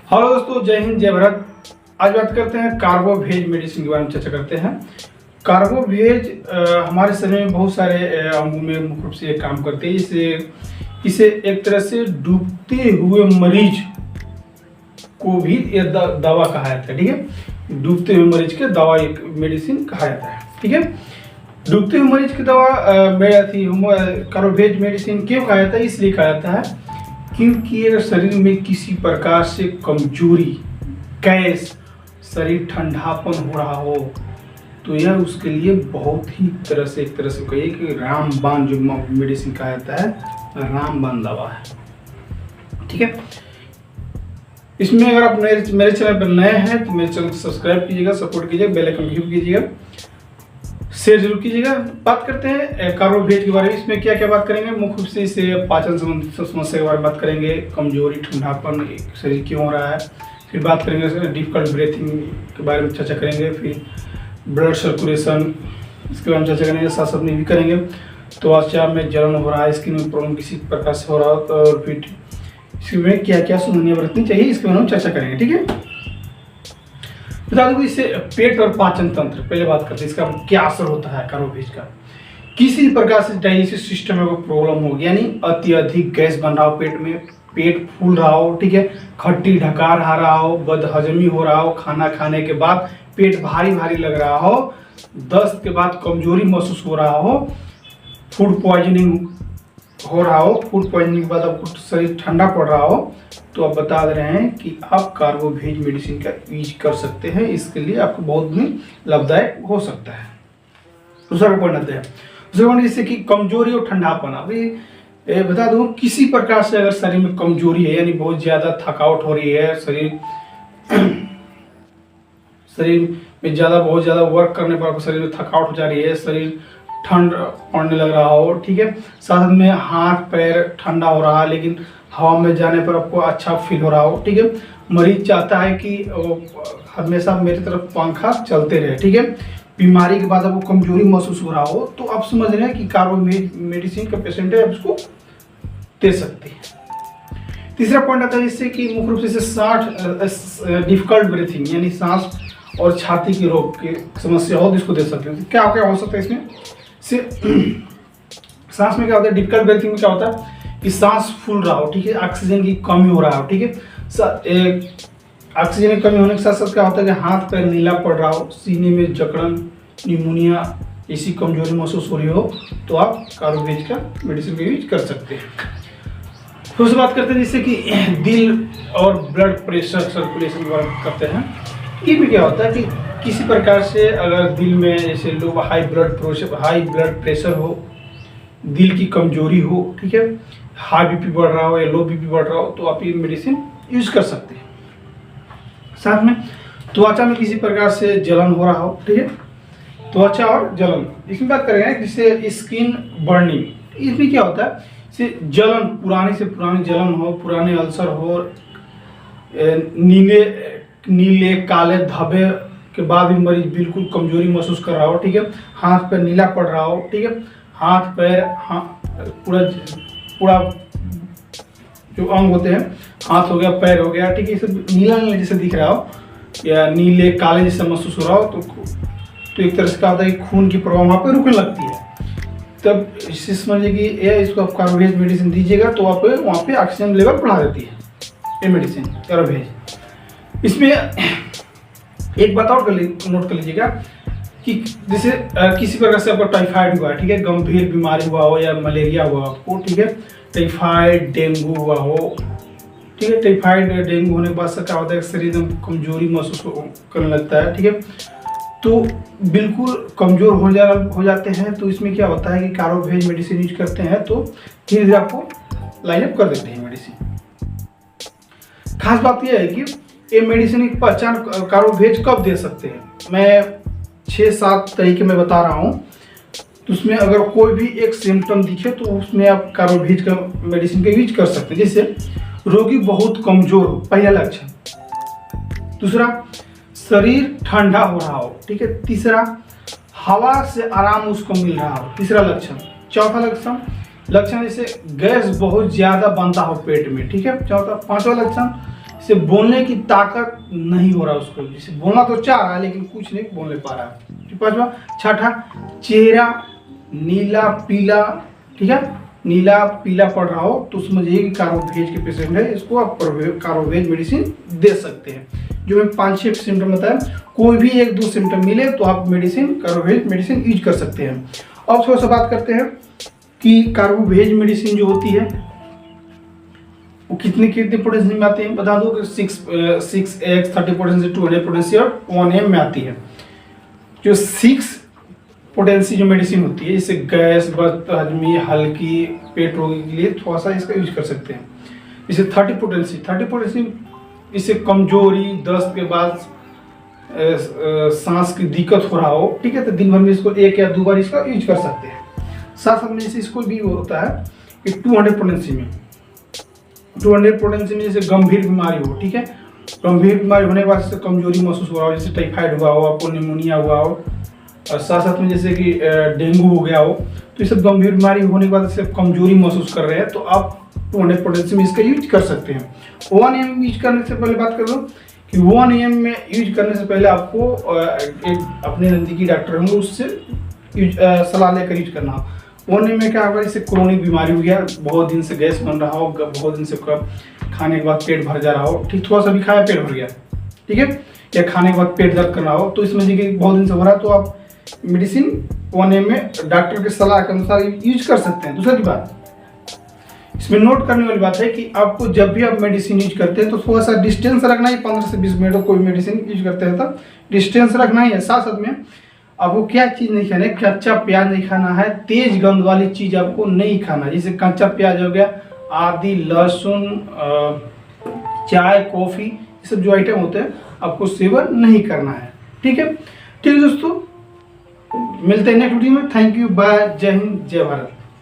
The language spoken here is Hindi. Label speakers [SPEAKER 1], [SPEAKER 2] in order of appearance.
[SPEAKER 1] हेलो दोस्तों, जय हिंद जय भारत। आज बात करते हैं कार्बोवेज मेडिसिन के बारे में चर्चा करते हैं। कार्बोवेज हमारे शरीर में बहुत सारे अंगों में मुख्य रूप से काम करते हैं। इसे एक तरह से डूबते हुए मरीज को भी ये दवा कहा जाता है। ठीक है, डूबते हुए मरीज के दवा एक मेडिसिन कहा जाता है। ठीक है, डूबते हुए मरीज की दवा कार्बोवेज मेडिसिन क्यों कहा जाता है? इसलिए कहा जाता है क्योंकि अगर शरीर में किसी प्रकार से कमजोरी, गैस, शरीर ठंडापन हो रहा हो तो यह उसके लिए बहुत ही एक तरह से कहिए कि रामबाण जो मेडिसिन कहा जाता है, रामबाण दवा है। ठीक है, इसमें अगर आप मेरे चैनल पर नए हैं तो मेरे चैनल को सब्सक्राइब कीजिएगा, सपोर्ट कीजिएगा, बेल आइकन क्लिक कीजिएगा, शेयर जरूर कीजिएगा। बात करते हैं कार्बोवेज के बारे में। इसमें क्या क्या बात करेंगे? मुख्य रूप से इसे पाचन संबंधी समस्या के बारे में बात करेंगे, कमजोरी, ठंडापन शरीर क्यों हो रहा है, फिर बात करेंगे डिफिकल्ट ब्रीथिंग के बारे में चर्चा करेंगे, फिर ब्लड सर्कुलेशन इसके बारे में चर्चा करेंगे, साथ साथ में भी करेंगे त्वचा में जलन हो रहा है, स्किन में प्रॉब्लम किसी प्रकार से हो रहा हो और फिर इसमें क्या क्या सावधानियां बरतनी चाहिए इसके बारे में चर्चा करेंगे। ठीक है, बता दूं इससे पेट और पाचन तंत्र, पहले बात करते हैं इसका क्या असर होता है कार्बोवेज का। किसी प्रकार से डाइजेस्टिव सिस्टम में कोई प्रॉब्लम होगी, यानी अत्यधिक गैस बन रहा हो पेट में, पेट फूल रहा हो, ठीक है, खट्टी ढकार आ रहा हो, बदहजमी हो रहा हो, खाना खाने के बाद पेट भारी भारी लग रहा हो, दस्त के बाद कमजोरी महसूस हो रहा हो, फूड पॉइजनिंग हो रहा हो, फूड पॉइजनिंग के बाद आपको शरीर ठंडा पड़ रहा हो, तो आप बता रहे हैं कि आप कार्बोवेज मेडिसिन का यूज कर सकते हैं। इसके लिए आपको बहुत भी लाभदायक हो सकता है। दूसरा पॉइंट आते हैं, दूसरा पॉइंट जैसे कि कमजोरी और ठंडापन। अभी बता दूं किसी प्रकार से अगर शरीर में कमजोरी है, यानी बहुत ज्यादा थकावट हो रही है, शरीर में बहुत ज्यादा वर्क करने पर आपको शरीर में थकावट हो जा रही है, शरीर ठंड पड़ने लग रहा हो, ठीक है, साथ में हाथ पैर ठंडा हो रहा है लेकिन हवा में जाने पर आपको अच्छा फील हो रहा हो, ठीक है, मरीज चाहता है कि हमेशा मेरी तरफ पंखा चलते रहे, ठीक है, बीमारी के बाद आपको कमजोरी महसूस हो रहा हो, तो आप समझ रहे हैं कि कार्बोवेज मेडिसिन का पेशेंट है, आप उसको दे सकते हैं। तीसरा पॉइंट आता है इससे कि मुख्य रूप से डिफिकल्ट ब्रीथिंग, यानी सांस और छाती के रोग की समस्या हो तो इसको दे सकते हैं। क्या क्या हो सकता है इसमें से? सांस में क्या होता है, डिफिकल्ट ब्रीथिंग में क्या होता है कि सांस फूल रहा हो, ठीक है, ऑक्सीजन की कमी हो रहा हो, ठीक है, ऑक्सीजन की कमी होने के साथ साथ क्या होता है कि हाथ पैर नीला पड़ रहा हो, सीने में जकड़न, निमोनिया ऐसी कमजोरी महसूस हो रही हो, तो आप कार्बोवेज का मेडिसिन का यूज कर सकते हैं। फिर उससे बात करते हैं जैसे कि दिल और ब्लड प्रेशर सर्कुलेशन के बारे में करते हैं। ये भी क्या होता है कि किसी प्रकार से अगर दिल में जैसे लो हाई ब्लड प्रेशर हो, दिल की कमजोरी हो, ठीक है, हाई बीपी बढ़ रहा हो या लो बीपी बढ़ रहा हो, तो आप ये मेडिसिन यूज कर सकते हैं। साथ में त्वचा में किसी प्रकार से जलन हो रहा हो, ठीक है, त्वचा और जलन, इसमें बात करेंगे जिससे स्किन बर्निंग। इसमें क्या होता है, जैसे जलन, पुरानी से पुरानी जलन हो, पुराने अल्सर हो, नीले काले धब्बे के बाद भी मरीज बिल्कुल कमजोरी महसूस कर रहा हो, ठीक है, हाथ पैर नीला पड़ रहा हो, ठीक है, हाथ पैर पूरा जो अंग होते हैं, हाथ हो गया, पैर हो गया, ठीक है, ये सब नीला नीला जैसे दिख रहा हो या नीले काले जैसे महसूस हो रहा हो, तो एक तरह से क्या होता है कि खून की प्रवाह वहाँ पे रुकने लगती है। तब इससे समझिए कि इसको आप कार्बोवेज मेडिसिन दीजिएगा तो आप वहाँ पे ऑक्सीजन लेवल बढ़ा देती है ये मेडिसिन कार्बोवेज। इसमें एक बात और नोट कर लीजिएगा कि जैसे किसी प्रकार से आपको टाइफाइड हुआ है, ठीक है, गंभीर बीमारी हुआ हो या मलेरिया हुआ आपको, ठीक है, टाइफाइड डेंगू हुआ हो, ठीक है, टाइफाइड डेंगू होने के बाद से क्या होता है शरीर में कमजोरी महसूस करने लगता है, ठीक है, तो बिल्कुल कमजोर हो जाते हैं। तो इसमें क्या होता है कि कार्बोवेज मेडिसिन यूज करते हैं तो धीरे धीरे आपको लाइनअप कर देते हैं मेडिसिन। खास बात यह है कि ये मेडिसिन की पहचान कार्बोवेज कब दे सकते हैं, मैं 6-7 तरीके में बता रहा हूँ। तो उसमें अगर कोई भी एक सिम्टम दिखे तो उसमें आप कार्बोवेज का मेडिसिन का यूज कर सकते हैं। जैसे रोगी बहुत कमजोर हो, पहला लक्षण। दूसरा, शरीर ठंडा हो रहा हो, ठीक है। तीसरा, हवा से आराम उसको मिल रहा हो, तीसरा लक्षण। चौथा लक्षण जैसे गैस बहुत ज्यादा बनता हो पेट में, ठीक है, चौथा। पांचवा लक्षण जैसे बोलने की ताकत नहीं हो रहा उसको, जैसे बोलना तो चाह रहा है लेकिन कुछ नहीं बोल नहीं पा रहा है। पांचवा, छठा, चेहरा नीला पीला, ठीक है, नीला पीला पड़ रहा हो तो समझिए कि कार्बोवेज के पेशेंट है, इसको आप कार्बोवेज मेडिसिन दे सकते हैं। जो मैं 5-6 सिम्टम बताया, कोई भी 1-2 सिम्टम मिले तो आप मेडिसिन कार्बोवेज मेडिसिन यूज कर सकते हैं। अब थोड़ा सा बात करते हैं कि कार्बोवेज मेडिसिन जो होती है वो कितनी पोटेंसी में आती है, बता दो कि 6x 30 पोटेंसी, 200 पोटेंसी और 1m में आती है। जो 6 पोटेंसी जो मेडिसिन होती है, जैसे गैस, बदहजमी, हल्की पेट रोगी के लिए थोड़ा सा इसका यूज कर सकते हैं। जैसे 30 पोटेंसी इससे कमजोरी, दस्त के बाद सांस की दिक्कत हो रहा हो, ठीक है, तो दिन भर में इसको 1 या 2 बार इसका यूज कर सकते हैं। साथ साथ में जैसे इसको भी होता है कि 200 पोटेंसी में जैसे गंभीर बीमारी हो, ठीक है, गंभीर बीमारी होने के बाद जैसे कमजोरी महसूस हो रहा हो, जैसे टाइफाइड हुआ हो, आपको निमोनिया हुआ हो, और साथ साथ में जैसे कि डेंगू हो गया हो, तो ये सब गंभीर बीमारी होने के बाद जैसे कमजोरी महसूस कर रहे हैं तो आप 200 पोटेंसी में इसका यूज कर सकते हैं। 1m यूज करने से पहले बात कर दो कि 1m में यूज करने से पहले आपको एक अपने नज़दीकी डॉक्टर होंगे उससे सलाह लेकर यूज करना। 1m में क्या होगा, जैसे क्रोनिक बीमारी हो गया, बहुत दिन से गैस बन रहा हो, बहुत दिन से खाने के बाद पेट भर जा रहा हो, ठीक, थोड़ा सा भी खाया पेट भर गया, ठीक है, या खाने के बाद पेट दर्द कर रहा हो, तो इसमें देखिए बहुत दिन से हो रहा है तो आप मेडिसिन 1m में डॉक्टर की सलाह के अनुसार यूज कर सकते हैं। दूसरी बात इसमें नोट करने वाली बात है कि आपको जब भी आप मेडिसिन यूज करते हैं तो थोड़ा सा डिस्टेंस रखना है। 15 से 20 मिनट कोई मेडिसिन यूज करते हैं तो डिस्टेंस रखना ही है। साथ साथ में आपको क्या चीज़ नहीं खाना है, कच्चा प्याज नहीं खाना है, तेज गंध वाली चीज़ आपको नहीं खाना है, जैसे कच्चा प्याज हो गया, आदि, लहसुन, चाय, कॉफ़ी, ये सब जो आइटम होते हैं आपको सेवन नहीं करना है, ठीक है। ठीक है दोस्तों, मिलते हैं नेक्स्ट वीडियो में। थैंक यू, बाय, जय हिंद, जय भारत।